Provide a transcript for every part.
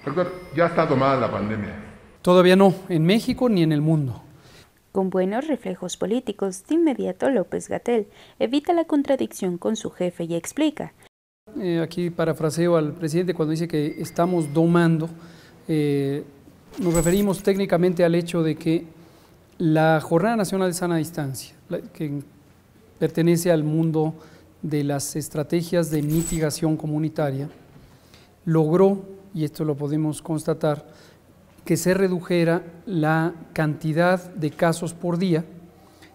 Doctor, ¿ya está tomada la pandemia? Todavía no, en México ni en el mundo. Con buenos reflejos políticos, de inmediato López-Gatell evita la contradicción con su jefe y explica. Aquí parafraseo al presidente cuando dice que estamos domando. Nos referimos técnicamente al hecho de que la Jornada Nacional de Sana Distancia, que pertenece al mundo de las estrategias de mitigación comunitaria, logró, y esto lo podemos constatar, que se redujera la cantidad de casos por día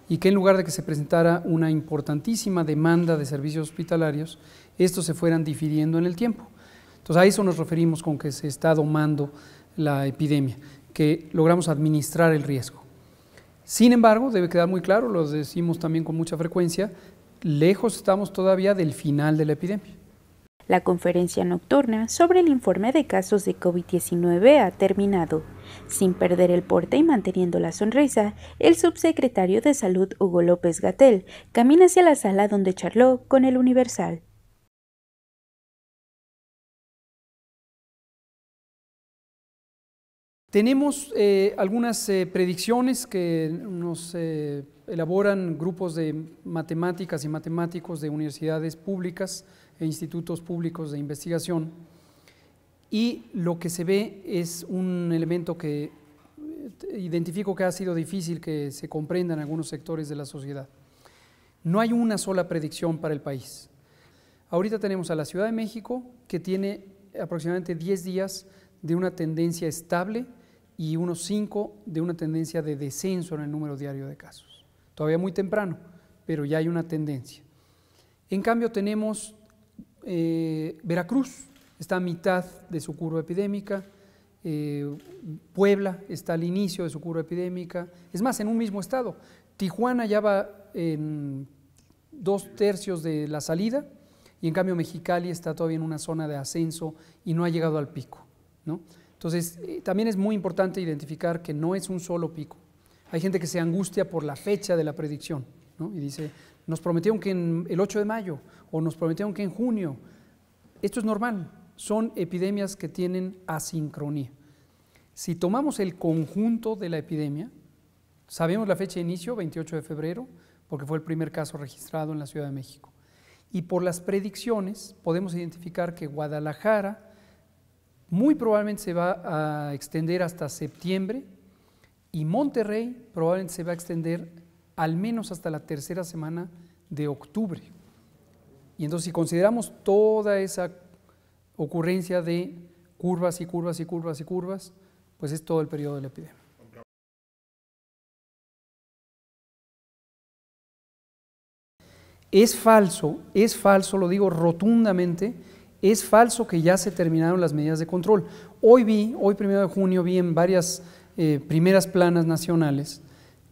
y que en lugar de que se presentara una importantísima demanda de servicios hospitalarios, estos se fueran difiriendo en el tiempo. Entonces a eso nos referimos con que se está domando la epidemia, que logramos administrar el riesgo. Sin embargo, debe quedar muy claro, lo decimos también con mucha frecuencia, lejos estamos todavía del final de la epidemia. La conferencia nocturna sobre el informe de casos de COVID-19 ha terminado. Sin perder el porte y manteniendo la sonrisa, el subsecretario de Salud, Hugo López-Gatell, camina hacia la sala donde charló con el Universal. Tenemos algunas predicciones que nos elaboran grupos de matemáticas y matemáticos de universidades públicas e institutos públicos de investigación, y lo que se ve es un elemento que identifico que ha sido difícil que se comprenda en algunos sectores de la sociedad. No hay una sola predicción para el país. Ahorita tenemos a la Ciudad de México, que tiene aproximadamente 10 días de una tendencia estable y unos 5 de una tendencia de descenso en el número diario de casos. Todavía muy temprano, pero ya hay una tendencia. En cambio tenemos Veracruz, está a mitad de su curva epidémica, Puebla está al inicio de su curva epidémica, es más, en un mismo estado. Tijuana ya va en 2/3 de la salida, y en cambio Mexicali está todavía en una zona de ascenso y no ha llegado al pico, ¿no? Entonces, también es muy importante identificar que no es un solo pico. Hay gente que se angustia por la fecha de la predicción, ¿no? Y dice, nos prometieron que el 8 de mayo o nos prometieron que en junio. Esto es normal, son epidemias que tienen asincronía. Si tomamos el conjunto de la epidemia, sabemos la fecha de inicio, 28 de febrero, porque fue el primer caso registrado en la Ciudad de México. Y por las predicciones podemos identificar que Guadalajara muy probablemente se va a extender hasta septiembre, y Monterrey probablemente se va a extender al menos hasta la tercera semana de octubre. Y entonces si consideramos toda esa ocurrencia de curvas y curvas y curvas y curvas, pues es todo el periodo de la epidemia. Es falso, lo digo rotundamente, es falso que ya se terminaron las medidas de control. Hoy 1 de junio, vi en varias primeras planas nacionales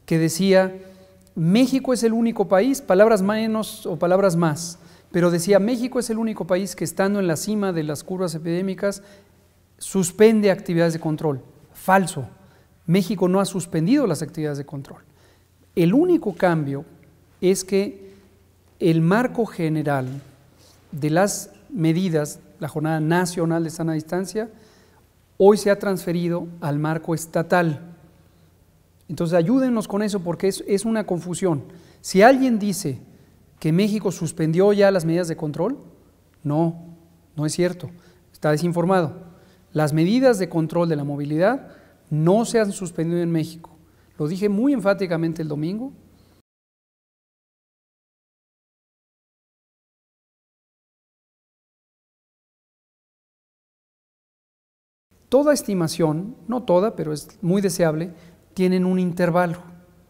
que decía, México es el único país, palabras menos o palabras más, pero decía, México es el único país que estando en la cima de las curvas epidémicas suspende actividades de control. Falso, México no ha suspendido las actividades de control. El único cambio es que el marco general de las medidas, la Jornada Nacional de Sana Distancia, hoy se ha transferido al marco estatal. Entonces ayúdennos con eso, porque es una confusión. Si alguien dice que México suspendió ya las medidas de control, no es cierto, está desinformado. Las medidas de control de la movilidad no se han suspendido en México. Lo dije muy enfáticamente el domingo. Toda estimación, no toda, pero es muy deseable, tienen un intervalo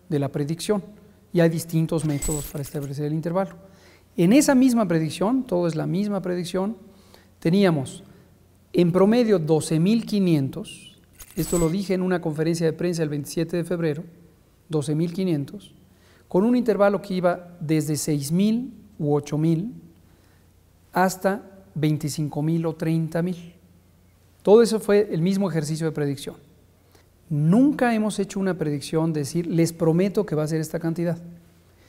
de la predicción, y hay distintos métodos para establecer el intervalo. En esa misma predicción, todo es la misma predicción, teníamos en promedio 12.500, esto lo dije en una conferencia de prensa el 27 de febrero, 12.500, con un intervalo que iba desde 6.000 u 8.000 hasta 25.000 o 30.000. Todo eso fue el mismo ejercicio de predicción. Nunca hemos hecho una predicción de decir, les prometo que va a ser esta cantidad.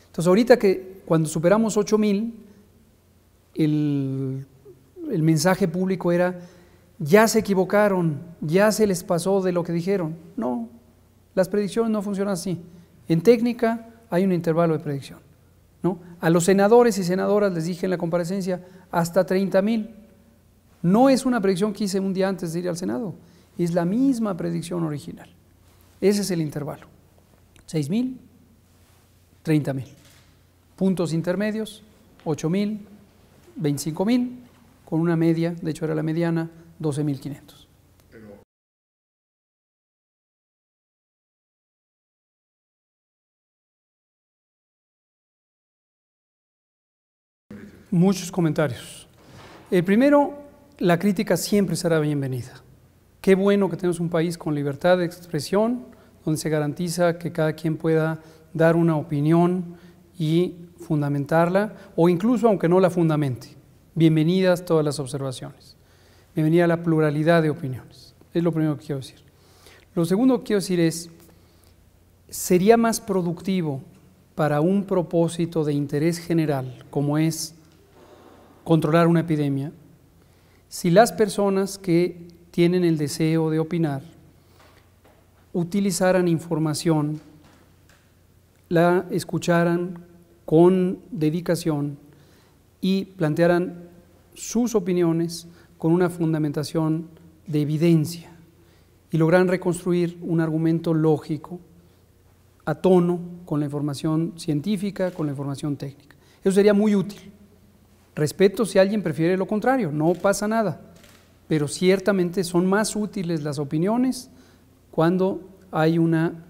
Entonces ahorita que cuando superamos 8.000, el mensaje público era, ya se equivocaron, ya se les pasó de lo que dijeron. No, las predicciones no funcionan así. En técnica hay un intervalo de predicción, ¿no? A los senadores y senadoras les dije en la comparecencia, hasta 30,000. No es una predicción que hice un día antes de ir al Senado, es la misma predicción original. Ese es el intervalo, 6,000, 30,000. Puntos intermedios, 8,000, 25,000, con una media, de hecho era la mediana, 12,500. Muchos comentarios. El primero, la crítica siempre será bienvenida. Qué bueno que tenemos un país con libertad de expresión, donde se garantiza que cada quien pueda dar una opinión y fundamentarla, o incluso aunque no la fundamente. Bienvenidas todas las observaciones. Bienvenida a la pluralidad de opiniones. Es lo primero que quiero decir. Lo segundo que quiero decir es, sería más productivo para un propósito de interés general, como es controlar una epidemia, si las personas que tienen el deseo de opinar utilizaran información, la escucharan con dedicación y plantearan sus opiniones con una fundamentación de evidencia y lograran reconstruir un argumento lógico a tono con la información científica, con la información técnica. Eso sería muy útil. Respeto si alguien prefiere lo contrario, no pasa nada, pero ciertamente son más útiles las opiniones cuando hay una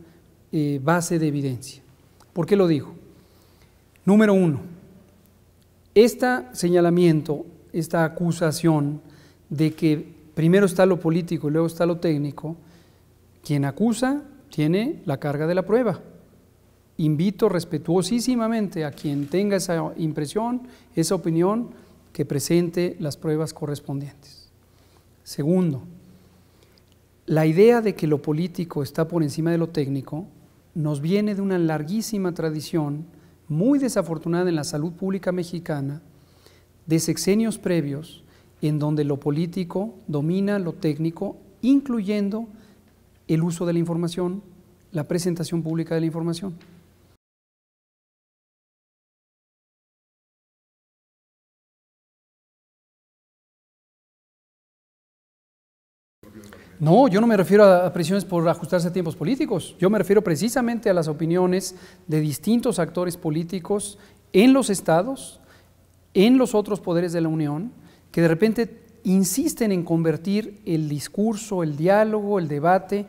base de evidencia. ¿Por qué lo digo? Número uno, este señalamiento, esta acusación de que primero está lo político y luego está lo técnico, quien acusa tiene la carga de la prueba. Invito respetuosísimamente a quien tenga esa impresión, esa opinión, que presente las pruebas correspondientes. Segundo, la idea de que lo político está por encima de lo técnico nos viene de una larguísima tradición, muy desafortunada en la salud pública mexicana, de sexenios previos, en donde lo político domina lo técnico, incluyendo el uso de la información, la presentación pública de la información. No, yo no me refiero a presiones por ajustarse a tiempos políticos, yo me refiero precisamente a las opiniones de distintos actores políticos en los estados, en los otros poderes de la Unión, que de repente insisten en convertir el discurso, el diálogo, el debate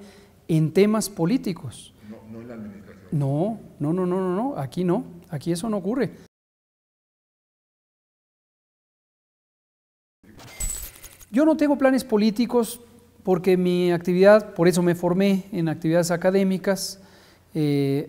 en temas políticos. No en la administración. No, aquí eso no ocurre. Yo no tengo planes políticos porque mi actividad, por eso me formé en actividades académicas,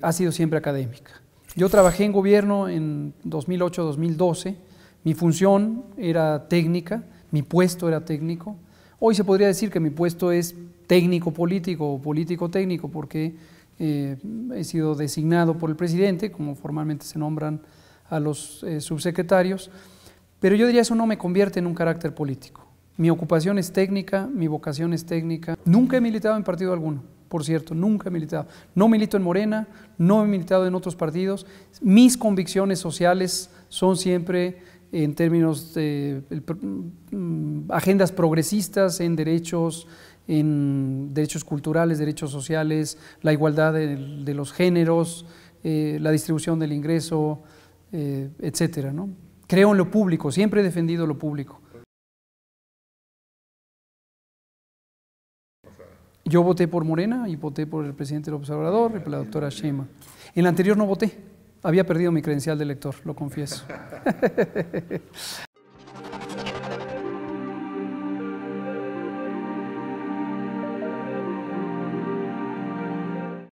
ha sido siempre académica. Yo trabajé en gobierno en 2008-2012, mi función era técnica, mi puesto era técnico. Hoy se podría decir que mi puesto es técnico-político o político-técnico porque he sido designado por el presidente, como formalmente se nombran a los subsecretarios, pero yo diría eso no me convierte en un carácter político. Mi ocupación es técnica, mi vocación es técnica. Nunca he militado en partido alguno, por cierto, nunca he militado. No milito en Morena, no he militado en otros partidos. Mis convicciones sociales son siempre en términos de agendas progresistas, en derechos culturales, derechos sociales, la igualdad de los géneros, la distribución del ingreso, etcétera, ¿no? Creo en lo público, siempre he defendido lo público. Yo voté por Morena y voté por el presidente López Obrador y por la doctora Sheinbaum. En la anterior no voté, había perdido mi credencial de elector, lo confieso.